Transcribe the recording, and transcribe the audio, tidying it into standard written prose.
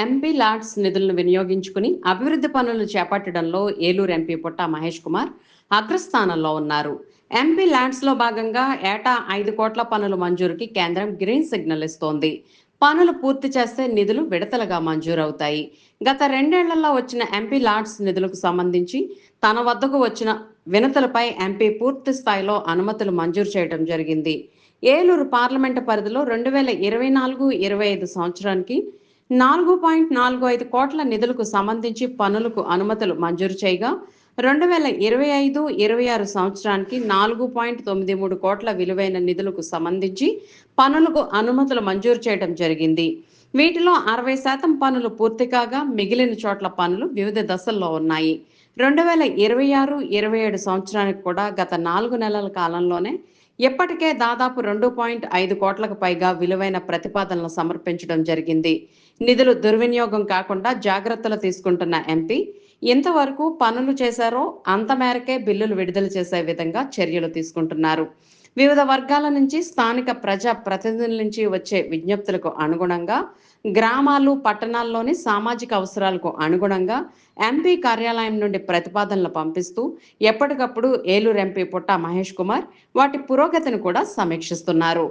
MP LADS నిధులను వినియోగించుకుని అభివృద్ధి పనులు చేపట్టడంలో ఏలూరు ఎంపీ పుట్ట మహేష్ కుమార్ అగ్రస్థానంలో ఉన్నారు. ఎంపీ ల్యాడ్స్ లో భాగంగా ఏటా 5 కోట్ల పనుల మంజూరుకి కేంద్రం గ్రీన్ సిగ్నల్ ఇస్తోంది. పనులు పూర్తి చేస్తే నిధులు విడతలుగా మంజూరవుతాయి. గత 2 ఏళ్లలో వచ్చిన ఎంపీ ల్యాడ్స్ నిధులకు సంబంధించి తన వద్దకు వచ్చిన వినతులపై ఎంపీ పూర్తి స్థాయిలో అనుమతులు మంజూరు చేయడం జరిగింది. ఏలూరు పార్లమెంటు పరిధిలో 2024-25 సంవత్సరానికి 4.45 కోట్ల నిధులకు సంబంధించి పనులకు అనుమతులు మంజూరు చేయగా, 2025-26 సంవత్సరానికి 4.93 కోట్ల విలువైన నిధులకు సంబంధించి పనులకు అనుమతులు మంజూరు చేయడం జరిగింది. వీటిలో 60% పనులు పూర్తి కాగా మిగిలిన చోట్ల పనులు వివిధ దశల్లో ఉన్నాయి. 2026-27 సంవత్సరానికి కూడా గత 4 నెలల కాలంలోనే ఇప్పటికే దాదాపు 2.5 కోట్లకు పైగా విలువైన ప్రతిపాదనలు సమర్పించడం జరిగింది. నిధులు దుర్వినియోగం కాకుండా జాగ్రత్తలు తీసుకుంటున్న ఎంపీ ఎంతవరకు పనులు చేశారో అంత మేరకే బిల్లులు విడుదల చేసే విధంగా చర్యలు తీసుకుంటున్నారు. వివిధ వర్గాల నుంచి, స్థానిక ప్రజా ప్రతినిధుల నుంచి వచ్చే విజ్ఞప్తులకు అనుగుణంగా, గ్రామాలు, పట్టణాల్లోని సామాజిక అవసరాలకు అనుగుణంగా ఎంపీ కార్యాలయం నుండి ప్రతిపాదనలు పంపిస్తూ ఎప్పటికప్పుడు ఏలూరు ఎంపీ పుట్ట మహేష్ కుమార్ వాటి పురోగతిని కూడా సమీక్షిస్తున్నారు.